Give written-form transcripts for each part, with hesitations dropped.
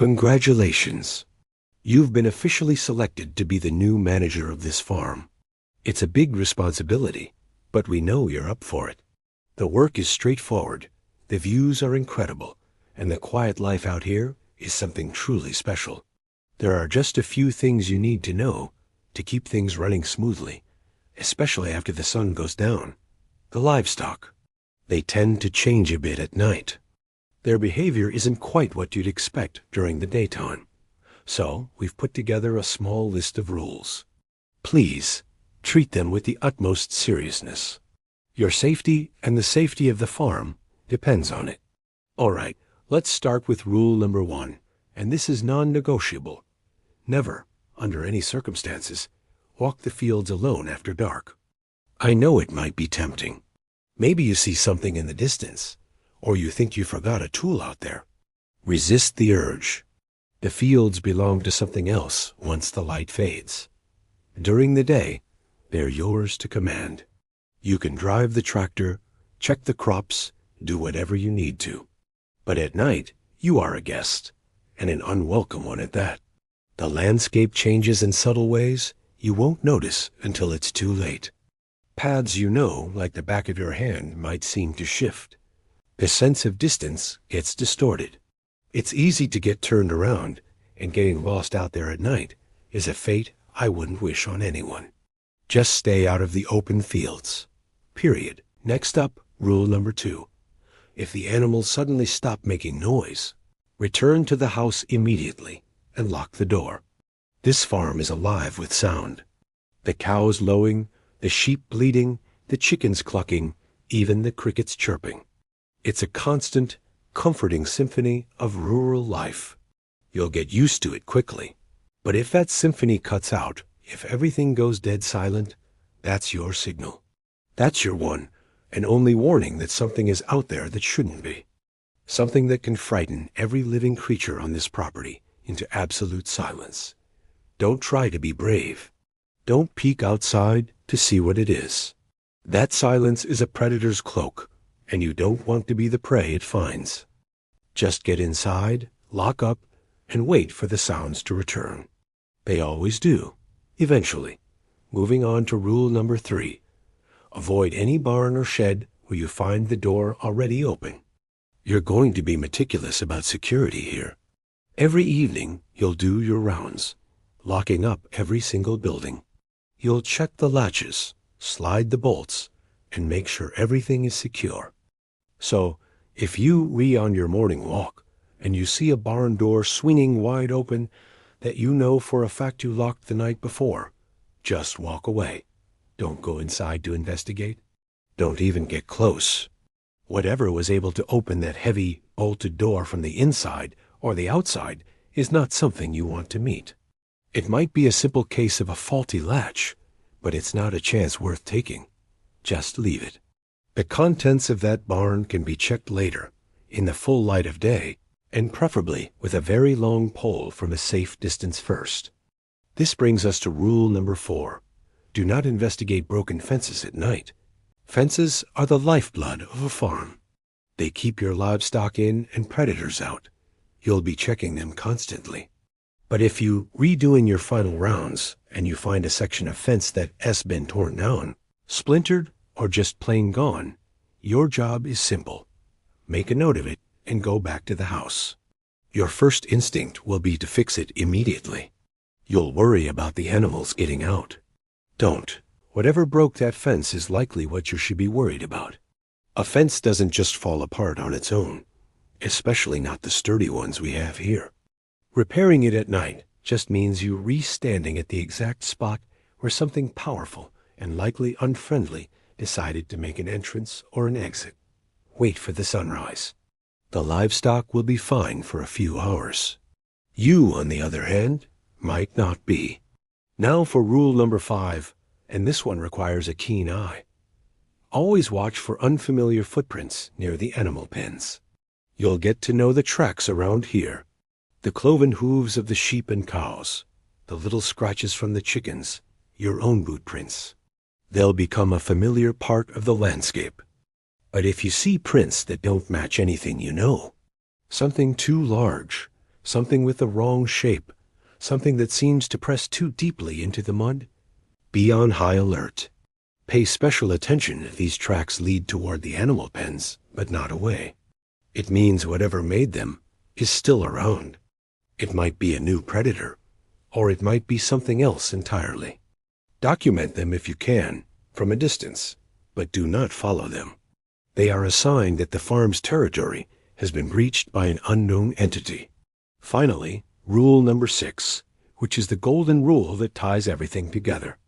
Congratulations! You've been officially selected to be the new manager of this farm. It's a big responsibility, but we know you're up for it. The work is straightforward, the views are incredible, and the quiet life out here is something truly special. There are just a few things you need to know to keep things running smoothly, especially after the sun goes down. The livestock. They tend to change a bit at night. Their behavior isn't quite what you'd expect during the daytime. So we've put together a small list of rules. Please treat them with the utmost seriousness. Your safety and the safety of the farm depends on it. All right, let's start with rule number 1, and this is non-negotiable. Never, under any circumstances, walk the fields alone after dark. I know it might be tempting. Maybe you see something in the distance, or you think you forgot a tool out there. Resist the urge. The fields belong to something else once the light fades. During the day, they're yours to command. You can drive the tractor, check the crops, do whatever you need to. But at night, you are a guest, and an unwelcome one at that. The landscape changes in subtle ways you won't notice until it's too late. Paths you know, like the back of your hand, might seem to shift. The sense of distance gets distorted. It's easy to get turned around, and getting lost out there at night is a fate I wouldn't wish on anyone. Just stay out of the open fields. Period. Next up, rule number 2. If the animals suddenly stop making noise, return to the house immediately and lock the door. This farm is alive with sound. The cows lowing, the sheep bleating, the chickens clucking, even the crickets chirping. It's a constant, comforting symphony of rural life. You'll get used to it quickly. But if that symphony cuts out, if everything goes dead silent, that's your signal. That's your one and only warning that something is out there that shouldn't be. Something that can frighten every living creature on this property into absolute silence. Don't try to be brave. Don't peek outside to see what it is. That silence is a predator's cloak, and you don't want to be the prey it finds. Just get inside, lock up, and wait for the sounds to return. They always do, eventually. Moving on to rule number 3. Avoid any barn or shed where you find the door already open. You're going to be meticulous about security here. Every evening, you'll do your rounds, locking up every single building. You'll check the latches, slide the bolts, and make sure everything is secure. So, if you on your morning walk and you see a barn door swinging wide open that you know for a fact you locked the night before, just walk away. Don't go inside to investigate. Don't even get close. Whatever was able to open that heavy, bolted door from the inside or the outside is not something you want to meet. It might be a simple case of a faulty latch, but it's not a chance worth taking. Just leave it. The contents of that barn can be checked later, in the full light of day, and preferably with a very long pole from a safe distance first. This brings us to rule number 4. Do not investigate broken fences at night. Fences are the lifeblood of a farm. They keep your livestock in and predators out. You'll be checking them constantly. But if you redoing your final rounds and you find a section of fence that has been torn down, splintered, or just plain gone, your job is simple. Make a note of it and go back to the house. Your first instinct will be to fix it immediately. You'll worry about the animals getting out. Don't. Whatever broke that fence is likely what you should be worried about. A fence doesn't just fall apart on its own, especially not the sturdy ones we have here. Repairing it at night just means you re-standing at the exact spot where something powerful and likely unfriendly decided to make an entrance or an exit. Wait for the sunrise. The livestock will be fine for a few hours. You, on the other hand, might not be. Now for rule number 5, and this one requires a keen eye. Always watch for unfamiliar footprints near the animal pens. You'll get to know the tracks around here. The cloven hooves of the sheep and cows, the little scratches from the chickens, your own boot prints. They'll become a familiar part of the landscape. But if you see prints that don't match anything you know, something too large, something with the wrong shape, something that seems to press too deeply into the mud, be on high alert. Pay special attention if these tracks lead toward the animal pens, but not away. It means whatever made them is still around. It might be a new predator, or it might be something else entirely. Document them if you can, from a distance, but do not follow them. They are a sign that the farm's territory has been breached by an unknown entity. Finally, rule number 6, which is the golden rule that ties everything together.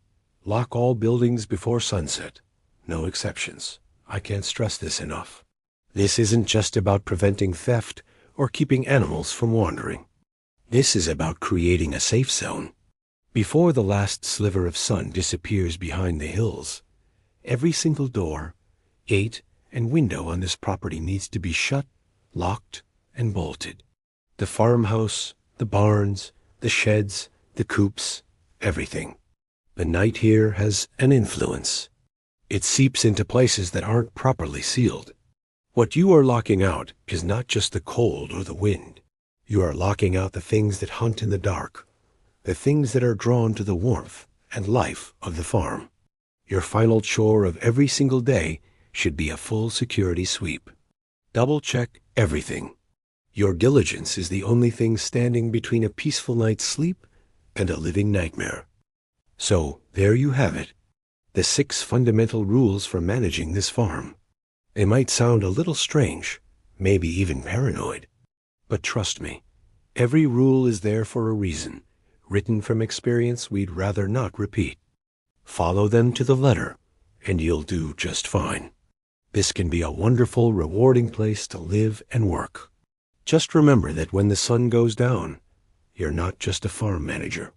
Lock all buildings before sunset. No exceptions. I can't stress this enough. This isn't just about preventing theft or keeping animals from wandering. This is about creating a safe zone. Before the last sliver of sun disappears behind the hills, every single door, gate, and window on this property needs to be shut, locked, and bolted. The farmhouse, the barns, the sheds, the coops, everything. The night here has an influence. It seeps into places that aren't properly sealed. What you are locking out is not just the cold or the wind. You are locking out the things that hunt in the dark, the things that are drawn to the warmth and life of the farm. Your final chore of every single day should be a full security sweep. Double-check everything. Your diligence is the only thing standing between a peaceful night's sleep and a living nightmare. So, there you have it. The 6 fundamental rules for managing this farm. They might sound a little strange, maybe even paranoid. But trust me, every rule is there for a reason, written from experience we'd rather not repeat. Follow them to the letter, and you'll do just fine. This can be a wonderful, rewarding place to live and work. Just remember that when the sun goes down, you're not just a farm manager.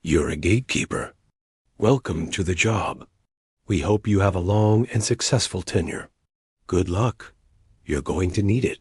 You're a gatekeeper. Welcome to the job. We hope you have a long and successful tenure. Good luck. You're going to need it.